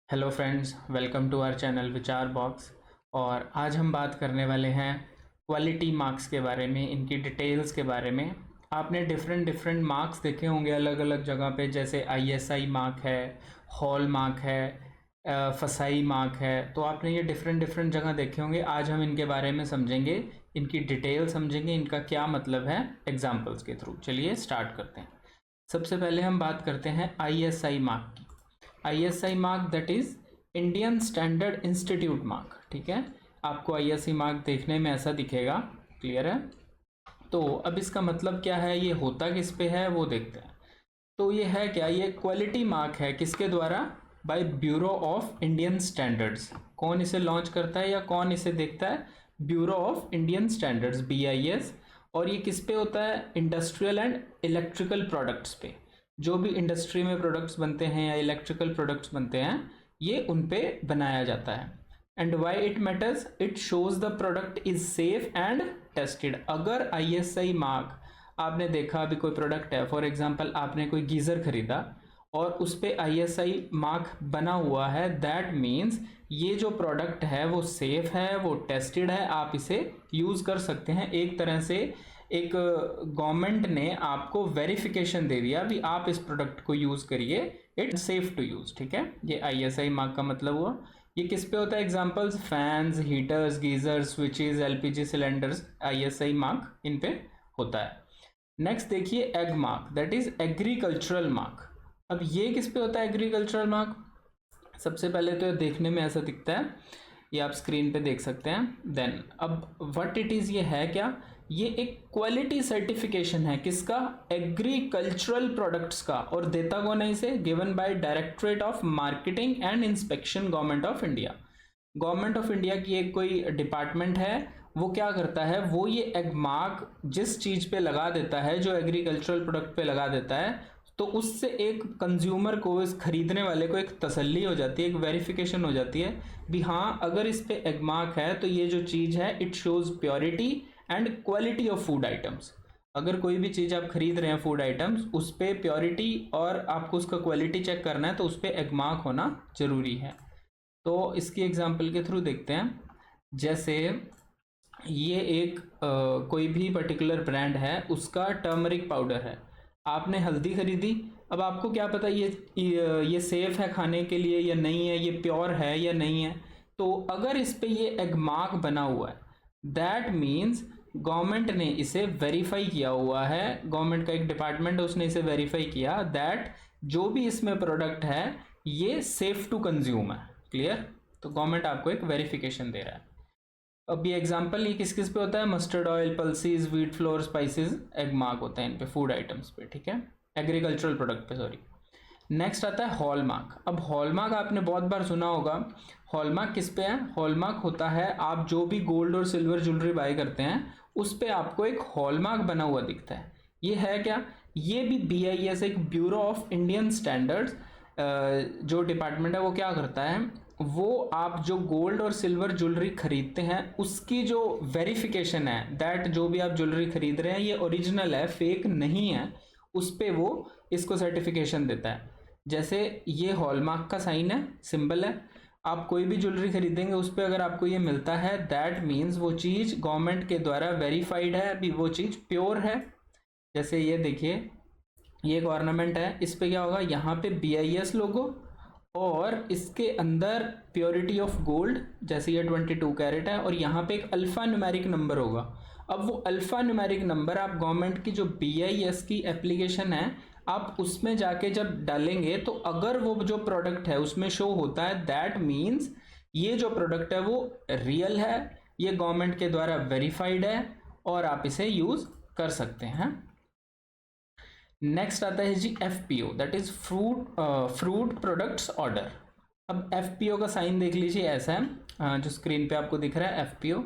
Hello friends, welcome to our channel Vichar Box. और आज हम बात करने वाले हैं क्वालिटी मार्क्स के बारे में, इनकी डिटेल्स के बारे में। आपने डिफरेंट डिफरेंट मार्क्स देखे होंगे अलग अलग जगह पे, जैसे आईएसआई मार्क है, हॉल मार्क है, फसाई मार्क है। तो आपने ये डिफरेंट डिफरेंट जगह देखे होंगे। आज हम इनके बारे में समझेंगे, इनकी डिटेल समझेंगे, इनका क्या मतलब है एग्जाम्पल्स के थ्रू। चलिए स्टार्ट करते हैं। सबसे पहले हम बात करते हैं आईएसआई मार्क की। ISI mark that is Indian standard institute mark. ठीक है, आपको आईएसआई मार्क देखने में ऐसा दिखेगा। क्लियर है? तो अब इसका मतलब क्या है, ये होता किस पे है वो देखते हैं। तो ये है क्या, ये क्वालिटी मार्क है किसके द्वारा? By Bureau of Indian Standards. कौन इसे लॉन्च करता है या कौन इसे देखता है? Bureau of Indian standards, BIS। और ये किस पे होता है? इंडस्ट्रियल एंड इलेक्ट्रिकल प्रोडक्ट्स पे। जो भी इंडस्ट्री में प्रोडक्ट्स बनते हैं या इलेक्ट्रिकल प्रोडक्ट्स बनते हैं, ये उन पे बनाया जाता है। And why it matters? It shows the product is safe and tested. अगर ISI मार्क, आपने देखा अभी कोई प्रोडक्ट है, फॉर एग्जांपल आपने कोई गीज़र खरीदा और उस पर ISI मार्क बना हुआ है, दैट मीन्स ये जो प्रोडक्ट है वो सेफ है, वो टेस्टेड है, आप इसे यूज़ कर सकते हैं। एक तरह से एक गवर्नमेंट ने आपको वेरिफिकेशन दे दिया भी आप इस प्रोडक्ट को यूज़ करिए, इट्स सेफ टू यूज़। ठीक है, ये ISI मार्क का मतलब हुआ। ये किस पे होता है? Examples fans, heaters, geysers, switches, LPG cylinders, ISI mark in पे होता है। नेक्स्ट देखिए egg mark, that is agricultural mark. अब ये किस पे होता है एग्रीकल्चरल मार्क? सबसे पहले तो देखने में ऐसा दिखता है, ये आप स्क्रीन पे देख सकते हैं। देन अब व्हाट इट इज, ये है क्या? ये एक क्वालिटी सर्टिफिकेशन है किसका? एग्रीकल्चरल प्रोडक्ट्स का। और देता कौन है इसे? Given by directorate of marketing and inspection, government of India. Government of India की एक कोई डिपार्टमेंट है, वो क्या करता है, वो ये एग मार्क जिस चीज पे लगा देता है, जो एग्रीकल्चरल प्रोडक्ट पे लगा देता है, तो उससे एक कंज्यूमर को, इस खरीदने वाले को एक तसल्ली हो जाती है, एक वेरिफिकेशन हो जाती है भी हाँ, अगर इस पे एग मार्क है तो ये जो चीज है it shows purity and quality of food items. अगर कोई भी चीज आप खरीद रहे हैं फूड आइटम्स, उस पे प्योरिटी और आपको उसका क्वालिटी चेक करना है, तो उस पे एग मार्क होना जरूरी है। तो इसकी एग्जांपल के थ्रू देखते हैं। जैसे ये एक कोई भी पर्टिकुलर ब्रांड है, उसका टर्मरिक पाउडर है। आपने हल्दी खरीदी, अब आपको क्या पता ये सेफ है खाने के लिए या नहीं है, ये प्योर है या नहीं है। तो अगर इस पे ये एग मार्क बना हुआ है, दैट मीन्स गवर्नमेंट ने इसे वेरीफाई किया हुआ है। गवर्नमेंट का एक डिपार्टमेंट है, उसने इसे वेरीफाई किया दैट जो भी इसमें प्रोडक्ट है ये सेफ टू कंज्यूम है। क्लियर? तो गवर्नमेंट आपको एक वेरिफिकेशन दे रहा है। अब ये एग्जांपल, ये किस किस पे होता है? Mustard oil, pulses, wheat flour, spices, Agmark होता है इन पे, फूड आइटम्स पे। ठीक है, एग्रीकल्चरल प्रोडक्ट पे, सॉरी। नेक्स्ट आता है हॉलमार्क। अब हॉलमार्क आपने बहुत बार सुना होगा। हॉलमार्क किस पे है? हॉलमार्क होता है, आप जो भी गोल्ड और सिल्वर ज्वेलरी बाय करते हैं उस पे आपको एक हॉलमार्क बना हुआ दिखता है। ये है क्या? ये भी BIS, एक ब्यूरो ऑफ इंडियन स्टैंडर्ड्स, जो डिपार्टमेंट है, वो क्या करता है, वो आप जो गोल्ड और सिल्वर ज्वेलरी खरीदते हैं उसकी जो वेरिफिकेशन है, दैट जो भी आप ज्वेलरी खरीद रहे हैं ये ओरिजिनल है, फेक नहीं है, उस पे वो इसको सर्टिफिकेशन देता है। जैसे ये हॉलमार्क का साइन है, सिंबल है। आप कोई भी ज्वेलरी खरीदेंगे उस पर अगर आपको ये मिलता है, दैट मीन्स वो चीज़ गवर्नमेंट के द्वारा वेरीफाइड है, अभी वो चीज़ प्योर है। जैसे ये देखिए, ये एक ऑर्नामेंट है, इस पे क्या होगा, यहाँ पे BIS लोगो और इसके अंदर प्योरिटी ऑफ गोल्ड, जैसे ये 22 कैरेट है, और यहाँ पे एक अल्फा न्यूमेरिक नंबर होगा। अब वो अल्फा न्यूमेरिक नंबर आप गवर्नमेंट की जो BIS की एप्लीकेशन है, आप उसमें जाके जब डालेंगे, तो अगर वो जो प्रोडक्ट है उसमें शो होता है, दैट मीन्स ये जो प्रोडक्ट है वो रियल है, ये गवर्नमेंट के द्वारा वेरीफाइड है और आप इसे यूज कर सकते हैं। नेक्स्ट आता है जी FPO, that is fruit products order. अब FPO का साइन देख लीजिए, ऐसा है जो स्क्रीन पे आपको दिख रहा है, FPO।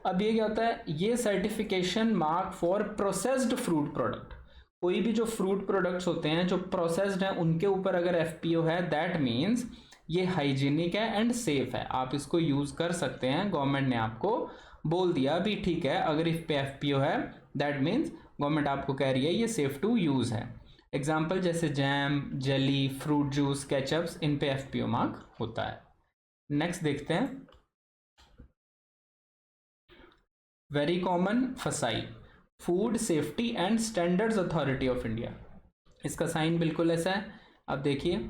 अब ये क्या होता है? ये certification mark for processed fruit product. कोई भी जो फ्रूट प्रोडक्ट्स होते हैं जो प्रोसेस्ड हैं, उनके ऊपर अगर FPO है, दैट मीन्स ये हाइजीनिक है एंड सेफ है, आप इसको यूज कर सकते हैं। गवर्नमेंट ने आपको बोल दिया भी ठीक है, अगर इस पे FPO है, दैट मीन्स गवर्नमेंट आपको कह रही है ये सेफ टू यूज है। एग्जाम्पल जैसे jam, jelly, fruit juice, ketchups, इन पे FPO मार्क होता है। नेक्स्ट देखते हैं, वेरी कॉमन फसाई, food safety and standards authority of India. इसका साइन बिल्कुल ऐसा है, अब देखिए।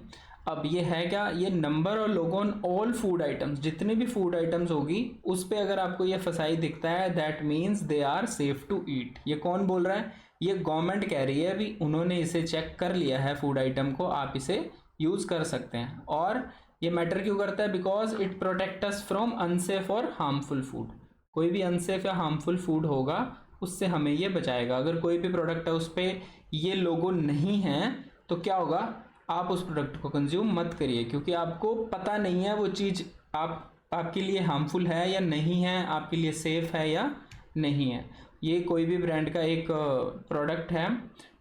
अब ये है क्या, ये नंबर और लोगो ऑन ऑल फूड आइटम्स, जितने भी फूड आइटम्स होगी उस पे अगर आपको ये फसाई दिखता है, that means they are safe to eat. ये कौन बोल रहा है, ये गवर्नमेंट कह रही है, अभी उन्होंने इसे चेक कर लिया है फूड आइटम को, आप इसे यूज कर सकते हैं। और ये मैटर क्यों करता है, because it protect us from unsafe और हार्मफुल फूड। कोई भी अनसेफ या हार्मफुल फूड होगा उससे हमें ये बचाएगा। अगर कोई भी प्रोडक्ट है उस पर ये लोगो नहीं है तो क्या होगा, आप उस प्रोडक्ट को कंज्यूम मत करिए, क्योंकि आपको पता नहीं है वो चीज़ आपके लिए हार्मफुल है या नहीं है, आपके लिए सेफ है या नहीं है। ये कोई भी ब्रांड का एक प्रोडक्ट है,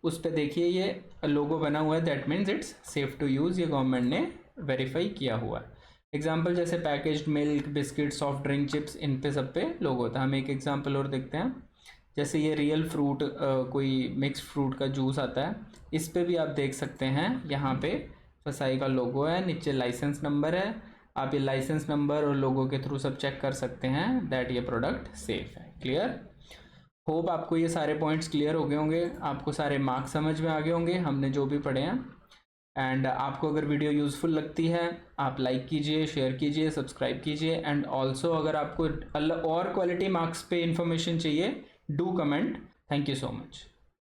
उस पर देखिए ये लोगो बना हुआ है, that means it's safe to use, ये गवर्नमेंट ने वेरीफाई किया हुआ है। एग्जाम्पल जैसे packaged milk, biscuit, soft drink, chips, इन पे सब पे लोगो होता है। हम एक एग्जाम्पल और देखते हैं, जैसे ये रियल फ्रूट, कोई मिक्स फ्रूट का जूस आता है, इस पे भी आप देख सकते हैं, यहाँ पे फसाई का लोगो है, नीचे लाइसेंस नंबर है। आप ये लाइसेंस नंबर और लोगो के थ्रू सब चेक कर सकते हैं दैट ये प्रोडक्ट सेफ है। क्लियर? होप आपको ये सारे पॉइंट्स क्लियर हो गए होंगे, आपको सारे मार्क्स समझ में आ गए होंगे हमने जो भी पढ़े हैं। एंड आपको अगर वीडियो यूज़फुल लगती है आप लाइक कीजिए, शेयर कीजिए, सब्सक्राइब कीजिए। एंड ऑल्सो अगर आपको और क्वालिटी मार्क्स पे इंफॉर्मेशन चाहिए, do comment. Thank you so much.